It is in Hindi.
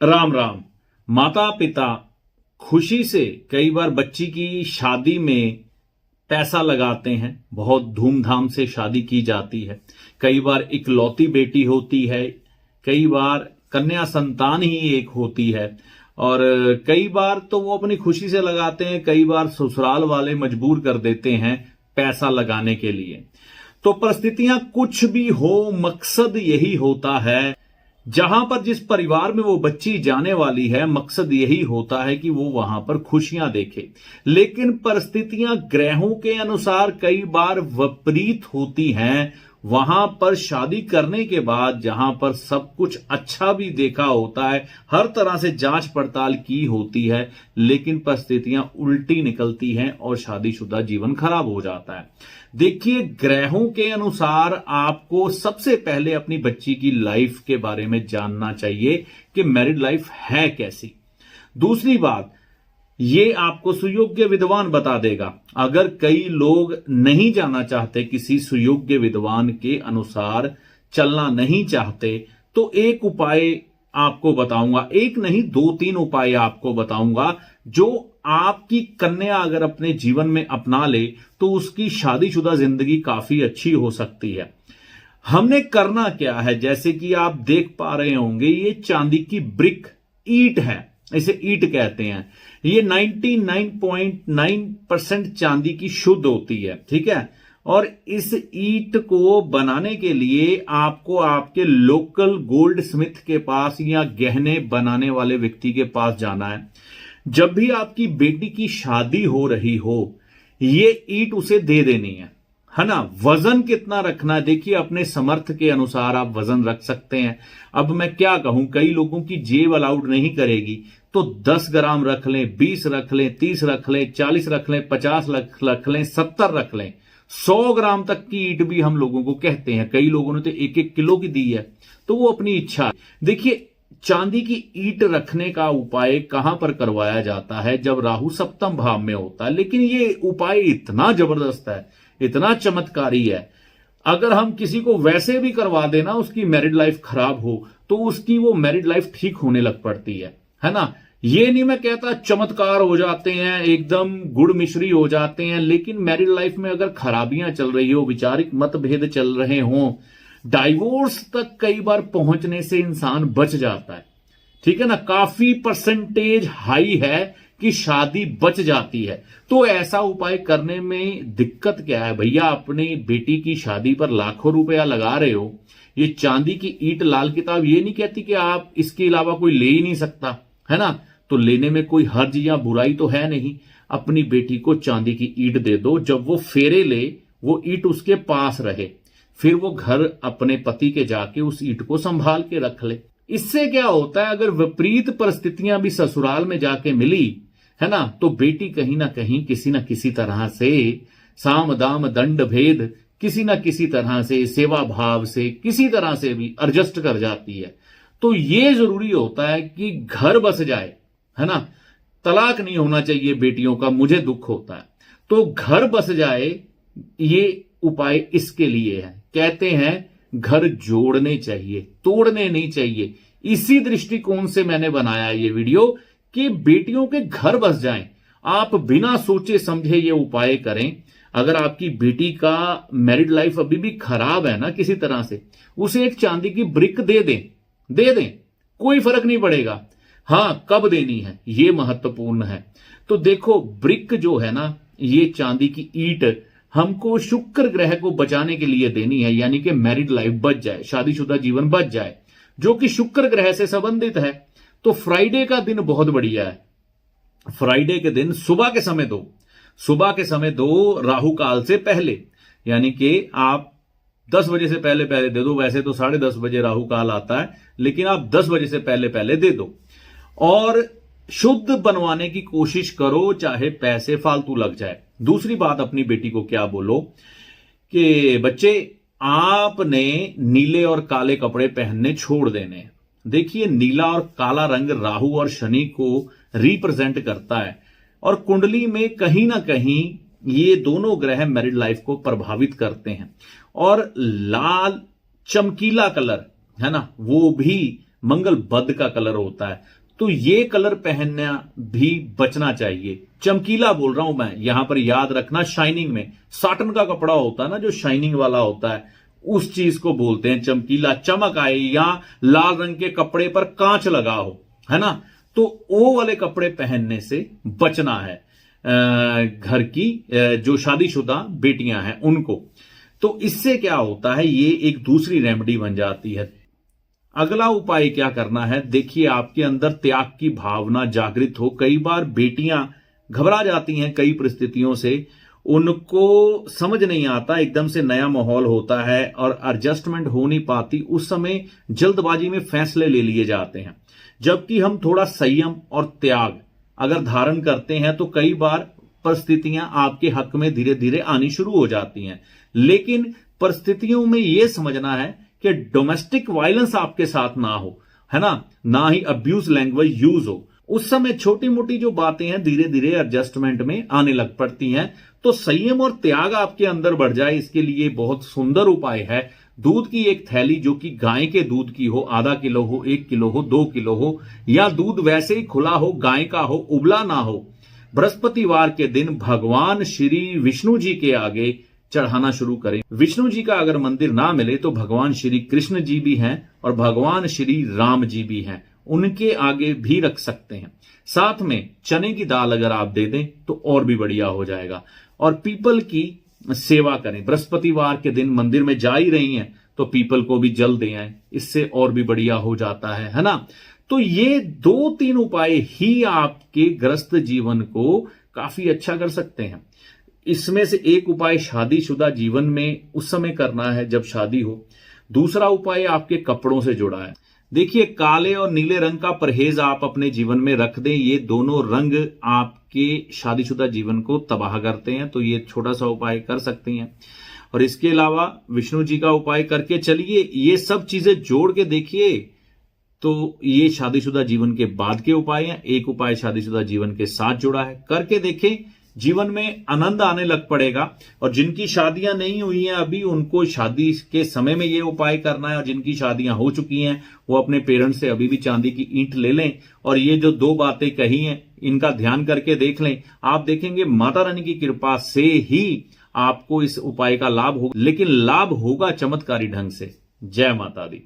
राम राम। माता पिता खुशी से कई बार बच्ची की शादी में पैसा लगाते हैं, बहुत धूमधाम से शादी की जाती है। कई बार इकलौती बेटी होती है, कई बार कन्या संतान ही एक होती है, और कई बार तो वो अपनी खुशी से लगाते हैं, कई बार ससुराल वाले मजबूर कर देते हैं पैसा लगाने के लिए। तो परिस्थितियां कुछ भी हो, मकसद यही होता है। जहां पर जिस परिवार में वो बच्ची जाने वाली है, मकसद यही होता है कि वो वहां पर खुशियां देखे। लेकिन परिस्थितियां ग्रहों के अनुसार कई बार विपरीत होती हैं। वहां पर शादी करने के बाद जहां पर सब कुछ अच्छा भी देखा होता है, हर तरह से जांच पड़ताल की होती है, लेकिन परिस्थितियां उल्टी निकलती हैं और शादीशुदा जीवन खराब हो जाता है। देखिए, ग्रहों के अनुसार आपको सबसे पहले अपनी बच्ची की लाइफ के बारे में जानना चाहिए कि मैरिड लाइफ है कैसी। दूसरी बात, ये आपको सुयोग्य विद्वान बता देगा। अगर कई लोग नहीं जाना चाहते, किसी सुयोग्य विद्वान के अनुसार चलना नहीं चाहते, तो एक उपाय आपको बताऊंगा, एक नहीं 2-3 उपाय आपको बताऊंगा, जो आपकी कन्या अगर अपने जीवन में अपना ले तो उसकी शादीशुदा जिंदगी काफी अच्छी हो सकती है। हमने करना क्या है, जैसे कि आप देख पा रहे होंगे, ये चांदी की ब्रिक ईंट है, इसे ईंट कहते हैं। ये 99.9% चांदी की शुद्ध होती है, ठीक है। और इस ईंट को बनाने के लिए आपको आपके लोकल गोल्ड स्मिथ के पास या गहने बनाने वाले व्यक्ति के पास जाना है। जब भी आपकी बेटी की शादी हो रही हो, ये ईंट उसे दे देनी है ना। वजन कितना रखना है, देखिए अपने समर्थ के अनुसार आप वजन रख सकते हैं। अब मैं क्या कहूं, कई लोगों की जेब अलाउड नहीं करेगी, तो 10 ग्राम रख लें, 20 रख लें, 30 रख लें, 40 रख लें, 50 रख लें, 70 रख लें। 100 ग्राम तक की ईंट भी हम लोगों को कहते हैं। कई लोगों ने तो 1-1 किलो की दी है, तो वो अपनी इच्छा है। देखिए, चांदी की ईंट रखने का उपाय कहां पर करवाया जाता है, जब राहु सप्तम भाव में होता है। लेकिन ये उपाय इतना जबरदस्त है, इतना चमत्कारी है, अगर हम किसी को वैसे भी करवा देना, उसकी मैरिड लाइफ खराब हो, तो उसकी वो मैरिड लाइफ ठीक होने लग पड़ती है ना। ये नहीं मैं कहता चमत्कार हो जाते हैं, एकदम गुड़ मिश्री हो जाते हैं, लेकिन मैरिड लाइफ में अगर खराबियां चल रही हो, वैचारिक मतभेद चल रहे हों, डाइवोर्स तक कई बार पहुंचने से इंसान बच जाता है, ठीक है ना। काफी परसेंटेज हाई है कि शादी बच जाती है। तो ऐसा उपाय करने में दिक्कत क्या है भैया? अपनी बेटी की शादी पर लाखों रुपया लगा रहे हो, ये चांदी की ईंट, लाल किताब ये नहीं कहती कि आप इसके अलावा कोई ले ही नहीं सकता, है ना। तो लेने में कोई हर्ज या बुराई तो है नहीं। अपनी बेटी को चांदी की ईंट दे दो, जब वो फेरे ले, वो ईंट उसके पास रहे, फिर वो घर अपने पति के जाके उस ईंट को संभाल के रख ले। इससे क्या होता है, अगर विपरीत परिस्थितियां भी ससुराल में जाके मिली, है ना, तो बेटी कहीं ना कहीं किसी ना किसी तरह से साम दाम दंड भेद, किसी ना किसी तरह से सेवा भाव से किसी तरह से भी एडजस्ट कर जाती है। तो ये जरूरी होता है कि घर बस जाए, है ना। तलाक नहीं होना चाहिए बेटियों का, मुझे दुख होता है। तो घर बस जाए, ये उपाय इसके लिए है। कहते हैं घर जोड़ने चाहिए, तोड़ने नहीं चाहिए। इसी दृष्टिकोण से मैंने बनाया ये वीडियो कि बेटियों के घर बस जाएं। आप बिना सोचे समझे ये उपाय करें। अगर आपकी बेटी का मैरिड लाइफ अभी भी खराब है ना किसी तरह से, उसे एक चांदी की ब्रिक दे दें, कोई फर्क नहीं पड़ेगा। हां, कब देनी है ये महत्वपूर्ण है। तो देखो, ब्रिक जो है ना, ये चांदी की ईंट हमको शुक्र ग्रह को बचाने के लिए देनी है, यानी कि मैरिड लाइफ बच जाए, शादीशुदा जीवन बच जाए, जो कि शुक्र ग्रह से संबंधित है। तो फ्राइडे का दिन बहुत बढ़िया है। फ्राइडे के दिन सुबह के समय दो, राहु काल से पहले, यानी कि आप 10 बजे से पहले दे दो। वैसे तो 10:30 बजे राहु काल आता है, लेकिन आप 10 बजे से पहले दे दो। और शुद्ध बनवाने की कोशिश करो, चाहे पैसे फालतू लग जाए। दूसरी बात, अपनी बेटी को क्या बोलो कि बच्चे, आपने नीले और काले कपड़े पहनने छोड़ देने। देखिए, नीला और काला रंग राहु और शनि को रिप्रेजेंट करता है, और कुंडली में कहीं ना कहीं ये दोनों ग्रह मैरिड लाइफ को प्रभावित करते हैं। और लाल चमकीला कलर, है ना, वो भी मंगल बद का कलर होता है, तो ये कलर पहनना भी बचना चाहिए। चमकीला बोल रहा हूं मैं, यहां पर याद रखना शाइनिंग में, साटन का कपड़ा होता है ना जो शाइनिंग वाला होता है, उस चीज को बोलते हैं चमकीला, चमक आए, या लाल रंग के कपड़े पर कांच लगा हो, है ना, तो वो वाले कपड़े पहनने से बचना है घर की जो शादीशुदा बेटियां हैं उनको। तो इससे क्या होता है, ये एक दूसरी रेमेडी बन जाती है। अगला उपाय क्या करना है, देखिए आपके अंदर त्याग की भावना जागृत हो। कई बार बेटियां घबरा जाती हैं कई परिस्थितियों से, उनको समझ नहीं आता, एकदम से नया माहौल होता है और एडजस्टमेंट हो नहीं पाती, उस समय जल्दबाजी में फैसले ले लिए जाते हैं। जबकि हम थोड़ा संयम और त्याग अगर धारण करते हैं तो कई बार परिस्थितियां आपके हक में धीरे धीरे आनी शुरू हो जाती हैं। लेकिन परिस्थितियों में यह समझना है कि डोमेस्टिक वायलेंस आपके साथ ना हो, है ना ही अब्यूज लैंग्वेज यूज हो। उस समय छोटी मोटी जो बातें हैं धीरे धीरे एडजस्टमेंट में आने लग पड़ती हैं। तो संयम और त्याग आपके अंदर बढ़ जाए, इसके लिए बहुत सुंदर उपाय है। दूध की एक थैली जो कि गाय के दूध की हो, आधा किलो हो, 1 किलो हो, 2 किलो हो, या दूध वैसे ही खुला हो, गाय का हो, उबला ना हो, बृहस्पतिवार के दिन भगवान श्री विष्णु जी के आगे चढ़ाना शुरू करें। विष्णु जी का अगर मंदिर ना मिले तो भगवान श्री कृष्ण जी भी हैं और भगवान श्री राम जी भी हैं, उनके आगे भी रख सकते हैं। साथ में चने की दाल अगर आप दे दें तो और भी बढ़िया हो जाएगा। और पीपल की सेवा करें, बृहस्पतिवार के दिन मंदिर में जा ही रही हैं तो पीपल को भी जल दे आए, इससे और भी बढ़िया हो जाता है ना। तो ये 2-3 उपाय ही आपके गृहस्थ जीवन को काफी अच्छा कर सकते हैं। इसमें से एक उपाय शादीशुदा जीवन में उस समय करना है जब शादी हो। दूसरा उपाय आपके कपड़ों से जुड़ा है। देखिए, काले और नीले रंग का परहेज आप अपने जीवन में रख दें, ये दोनों रंग आपके शादीशुदा जीवन को तबाह करते हैं, तो ये छोटा सा उपाय कर सकती हैं। और इसके अलावा विष्णु जी का उपाय करके चलिए, ये सब चीजें जोड़ के देखिए, तो ये शादीशुदा जीवन के बाद के उपाय हैं। एक उपाय शादीशुदा जीवन के साथ जुड़ा है, करके देखें, जीवन में आनंद आने लग पड़ेगा। और जिनकी शादियां नहीं हुई हैं अभी, उनको शादी के समय में ये उपाय करना है, और जिनकी शादियां हो चुकी हैं वो अपने पेरेंट्स से अभी भी चांदी की ईंट ले लें और ये जो 2 बातें कही हैं इनका ध्यान करके देख लें। आप देखेंगे माता रानी की कृपा से ही आपको इस उपाय का लाभ होगा, लेकिन लाभ होगा चमत्कारी ढंग से। जय माता दी।